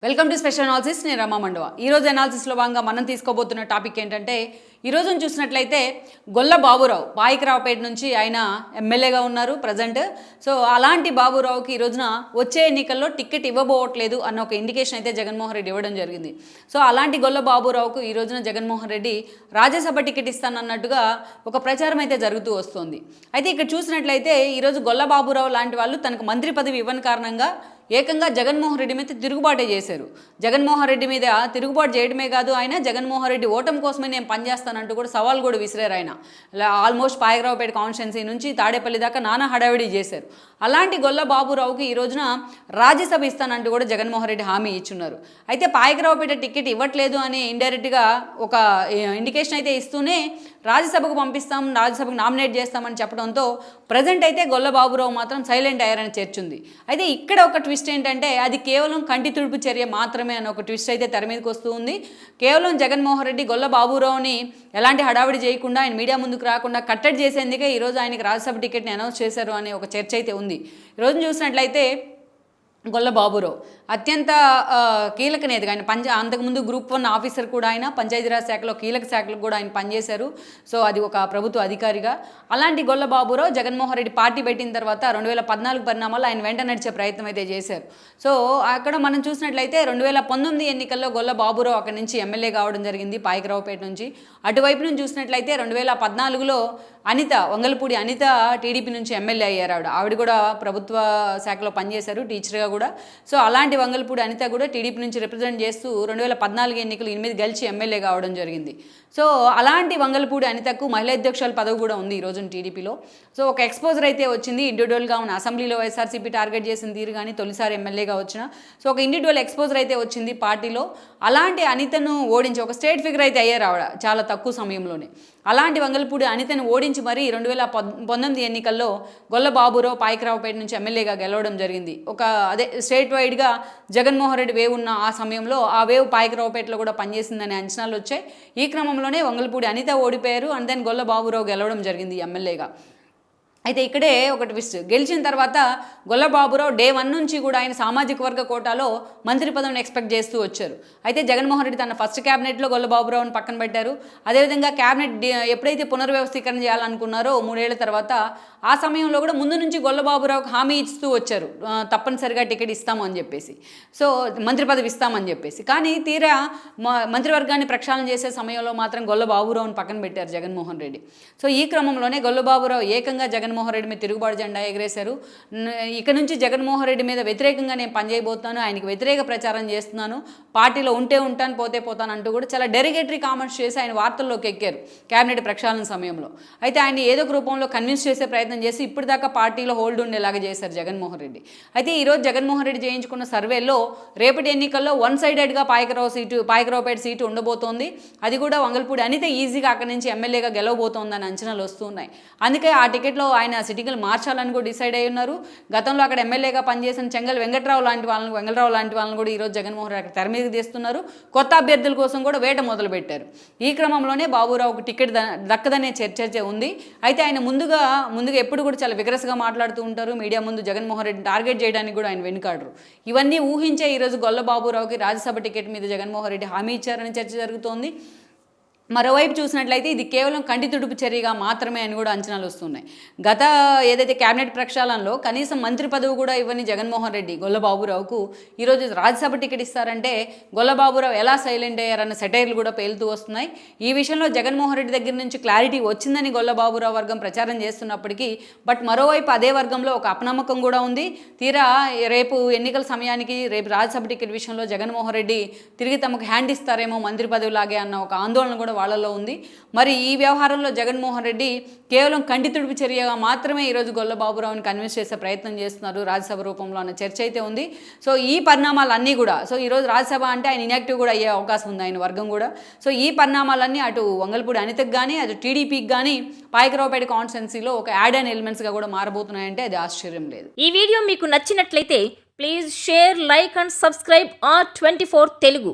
Welcome to special analysis. నేను రమా మండవ. ఈరోజు అనాలిసిస్లో భాగంగా మనం తీసుకోబోతున్న టాపిక్ ఏంటంటే, ఈరోజు చూసినట్లయితే గొల్ల బాబురావు పాయికరావుపేట నుంచి ఆయన ఎమ్మెల్యేగా ఉన్నారు ప్రజెంట్. సో అలాంటి బాబురావుకి ఈ రోజున వచ్చే ఎన్నికల్లో టికెట్ ఇవ్వబోవట్లేదు అన్న ఒక ఇండికేషన్ అయితే జగన్మోహన్ రెడ్డి ఇవ్వడం జరిగింది. సో అలాంటి గొల్ల బాబురావుకు ఈ రోజున జగన్మోహన్ రెడ్డి రాజ్యసభ టికెట్ ఇస్తానన్నట్టుగా ఒక ప్రచారం అయితే జరుగుతూ వస్తుంది. అయితే ఇక్కడ చూసినట్లయితే ఈరోజు గొల్ల బాబురావు లాంటి వాళ్ళు తనకు మంత్రి పదవి ఇవ్వని కారణంగా ఏకంగా జగన్మోహన్ రెడ్డి మీద తిరుగుబాటే చేశారు. జగన్మోహన్ రెడ్డి మీద తిరుగుబాటు చేయడమే కాదు, ఆయన జగన్మోహన్ రెడ్డి ఓటమి కోసమే నేను పనిచేస్తానంటూ కూడా సవాల్ కూడా విసిరారు. ఆయన ఆల్మోస్ట్ పాయకరావుపేట కాన్స్టిట్యున్సీ నుంచి తాడేపల్లి దాకా నానా హడావిడి చేశారు. అలాంటి గొల్ల బాబురావుకి ఈ రోజున రాజ్యసభ ఇస్తానంటూ కూడా జగన్మోహన్ రెడ్డి హామీ ఇచ్చున్నారు. అయితే పాయకరావుపేట టికెట్ ఇవ్వట్లేదు అని ఇండైరెక్ట్గా ఒక ఇండికేషన్ అయితే ఇస్తూనే రాజ్యసభకు పంపిస్తాం, రాజ్యసభకు నామినేట్ చేస్తామని చెప్పడంతో ప్రజెంట్ అయితే గొల్ల బాబురావు మాత్రం సైలెంట్ అయ్యారని చర్చింది. అయితే ఇక్కడ ఒక ట్విస్ట్ ఏంటంటే, అది కేవలం కంటి తుడుపు చర్య మాత్రమే అని ఒక ట్విస్ట్ అయితే తెర మీదకి వస్తూ ఉంది. కేవలం జగన్మోహన్ రెడ్డి గొల్ల బాబురావుని ఎలాంటి హడావిడి చేయకుండా, ఆయన మీడియా ముందుకు రాకుండా కట్టడి చేసేందుకే ఈరోజు ఆయనకి రాజ్యసభ టికెట్ని అనౌన్స్ చేశారు అనే ఒక చర్చ అయితే ఉంది. ఈరోజు చూసినట్లయితే గొల్ల బాబురావు అత్యంత కీలక నేతగా ఆయన అంతకుముందు గ్రూప్ 1 ఆఫీసర్ కూడా, ఆయన పంచాయతీరాజ్ శాఖలో కీలక శాఖలకు కూడా ఆయన పనిచేశారు. సో అది ఒక ప్రభుత్వ అధికారిగా. అలాంటి గొల్ల బాబురావు జగన్మోహన్ రెడ్డి పార్టీ పెట్టిన తర్వాత 2014 పరిణామాల్లో ఆయన వెంట నడిచే ప్రయత్నం అయితే చేశారు. సో అక్కడ మనం చూసినట్లయితే 2019 ఎన్నికల్లో గొల్ల బాబురావు అక్కడి నుంచి ఎమ్మెల్యే కావడం జరిగింది పాయకరావుపేట నుంచి. అటువైపు నుంచి చూసినట్లయితే 2014లో అనిత, వంగలపూడి అనిత టీడీపీ నుంచి ఎమ్మెల్యే అయ్యారు. ఆవిడ కూడా ప్రభుత్వ శాఖలో పనిచేశారు, టీచర్గా కూడా. సో అలాంటి వంగలపూడి అనిత కూడా టీడీపీ నుంచి రిప్రజెంట్ చేస్తూ 2014 ఎన్నికలు 8 గెలిచి ఎమ్మెల్యే కావడం జరిగింది. సో అలాంటి వంగలపూడి అనితకు మహిళా అధ్యక్షుల పదవి కూడా ఉంది ఈ రోజున టీడీపీలో. సో ఒక ఎక్స్పోజర్ అయితే వచ్చింది. ఇండివిజువల్గా ఉన్న అసెంబ్లీలో వైఎస్ఆర్సీపీ టార్గెట్ చేసిన తీరు కానీ, తొలిసారి ఎమ్మెల్యేగా వచ్చిన సో ఒక ఇండివిజువల్ ఎక్స్పోజర్ అయితే వచ్చింది పార్టీలో. అలాంటి అనితను ఓడించి ఒక స్టేట్ ఫిగర్ అయితే అయ్యారు ఆవిడ చాలా తక్కువ సమయంలోనే. అలాంటి వంగలపూడి అనితను ఓడించి మరీ 2019 ఎన్నికల్లో గొల్ల బాబురావు పాయకరావుపేట నుంచి ఎమ్మెల్యేగా గెలవడం జరిగింది. ఒక స్టేట్ వైడ్గా జగన్మోహన్ రెడ్డి వేవ్ ఉన్న ఆ సమయంలో ఆ వేవ్ పాయకరావుపేటలో కూడా పనిచేసిందనే అంచనాలు వచ్చాయి. ఈ క్రమంలోనే వంగలపూడి అనిత ఓడిపోయారు. అండ్ దెన్ గొల్ల బాబురావు గెలవడం జరిగింది ఎమ్మెల్యేగా. అయితే ఇక్కడే ఒక ట్విస్ట్, గెలిచిన తర్వాత గొల్ల బాబురావు డే 1 నుంచి కూడా ఆయన సామాజిక వర్గ కోటాలో మంత్రి పదవిని ఎక్స్పెక్ట్ చేస్తూ వచ్చారు. అయితే జగన్మోహన్ రెడ్డి తన ఫస్ట్ క్యాబినెట్లో గొల్ల బాబురావుని పక్కన పెట్టారు. అదేవిధంగా క్యాబినెట్ ఎప్పుడైతే పునర్వ్యవస్థీకరణ చేయాలనుకున్నారో 3 ఏళ్ల తర్వాత, ఆ సమయంలో కూడా ముందు నుంచి గొల్ల బాబురావుకి హామీ ఇస్తూ వచ్చారు, తప్పనిసరిగా టికెట్ ఇస్తాము అని చెప్పేసి, సో మంత్రి పదవి ఇస్తామని చెప్పేసి. కానీ తీరా మంత్రివర్గాన్ని ప్రక్షాళన చేసే సమయంలో మాత్రం గొల్ల బాబురావుని పక్కన పెట్టారు జగన్మోహన్ రెడ్డి. సో ఈ క్రమంలోనే గొల్ల బాబురావు ఏకంగా జగన్మోహన్ రెడ్డి మీద తిరుగుబాటు జెండా ఎగరేశారు. ఇక నుంచి జగన్మోహన్ రెడ్డి మీద వ్యతిరేకంగా నేను పనిచేయబోతున్నాను, ఆయనకి వ్యతిరేక ప్రచారం చేస్తున్నాను, పార్టీలో ఉంటే ఉంటాను పోతే పోతాను అంటూ కూడా చాలా డెరిగేటరీ కామెంట్స్ చేసి ఆయన వార్తల్లోకి ఎక్కారు క్యాబినెట్ ప్రక్షాళన సమయంలో. అయితే ఆయన ఏదో ఒక రూపంలో కన్విన్స్ చేసే ప్రయత్నం చేసి ఇప్పటిదాకా పార్టీలో హోల్డ్ ఉండేలాగా చేశారు జగన్మోహన్ రెడ్డి. అయితే ఈరోజు జగన్మోహన్ రెడ్డి చేయించుకున్న సర్వేలో రేపటి ఎన్నికల్లో 1 సైడెడ్గా పాయకరావుపేట సీటు ఉండబోతోంది. అది కూడా వంగలపూడి అనిత ఈజీగా అక్కడి నుంచి ఎమ్మెల్యేగా గెలవబోతోందని అంచనాలు వస్తున్నాయి. అందుకే ఆ టికెట్లో ఆయన సిట్టింగ్లు మార్చాలని కూడా డిసైడ్ అయి ఉన్నారు. గతంలో అక్కడ ఎమ్మెల్యేగా పనిచేసిన వెంగళరావు లాంటి వాళ్ళని కూడా ఈరోజు జగన్మోహన్ రెడ్డి తెర మీదకి తీస్తున్నారు. కొత్త అభ్యర్థుల కోసం కూడా వేట మొదలుపెట్టారు. ఈ క్రమంలోనే బాబురావుకు టికెట్ దక్కదనే చర్చ ఉంది. అయితే ఆయన ముందుగా ఎప్పుడు కూడా చాలా విగ్రస్గా మాట్లాడుతూ ఉంటారు. మీడియా ముందు జగన్మోహన్ రెడ్డిని టార్గెట్ చేయడానికి కూడా ఆయన వెనుకాడరు. ఇవన్నీ ఊహించే ఈరోజు గొల్ల బాబురావుకి రాజ్యసభ టికెట్ మీద జగన్మోహన్ రెడ్డి హామీ ఇచ్చారని చర్చ జరుగుతోంది. మరోవైపు చూసినట్లయితే ఇది కేవలం కంటి తుడుపు చర్యగా మాత్రమే అని కూడా అంచనాలు వస్తున్నాయి. గత ఏదైతే క్యాబినెట్ ప్రక్షాళనలో కనీసం మంత్రి పదవి కూడా ఇవ్వని జగన్మోహన్ రెడ్డి గొల్ల బాబురావుకు ఈరోజు రాజ్యసభ టికెట్ ఇస్తారంటే గొల్ల బాబురావు ఎలా సైలెంట్ అయ్యారన్న సెటైర్లు కూడా పేలుతూ వస్తున్నాయి. ఈ విషయంలో జగన్మోహన్ రెడ్డి దగ్గర నుంచి క్లారిటీ వచ్చిందని గొల్ల బాబురావు వర్గం ప్రచారం చేస్తున్నప్పటికీ, బట్ మరోవైపు అదే వర్గంలో ఒక అపనమ్మకం కూడా ఉంది. తీరా రేపు ఎన్నికల సమయానికి రేపు రాజ్యసభ టికెట్ విషయంలో జగన్మోహన్ రెడ్డి తిరిగి తమకు హ్యాండ్ ఇస్తారేమో మంత్రి పదవి లాగే అన్న ఒక ఆందోళన కూడా వాళ్ళలో ఉంది. మరి ఈ వ్యవహారంలో జగన్మోహన్ రెడ్డి కేవలం కంటి తుడుపు చర్యగా మాత్రమే ఈరోజు గొల్ల బాబురావుని కన్విన్స్ చేసే ప్రయత్నం చేస్తున్నారు రాజ్యసభ రూపంలో అన్న చర్చ అయితే ఉంది. సో ఈ పరిణామాలన్నీ కూడా, సో ఈరోజు రాజ్యసభ అంటే ఆయన ఇన్యాక్టివ్ కూడా అయ్యే అవకాశం ఉంది ఆయన వర్గం కూడా. సో ఈ పరిణామాలన్నీ అటు వంగలపూడి అనితకు కానీ, అటు టీడీపీకి కానీ పాయకరావుపేట కాన్స్టిట్యున్సీలో ఒక యాడ్ అండ్ ఎలిమెంట్స్గా కూడా మారబోతున్నాయంటే అది ఆశ్చర్యం లేదు. ఈ వీడియో మీకు నచ్చినట్లయితే please share, like and subscribe R24 Telugu.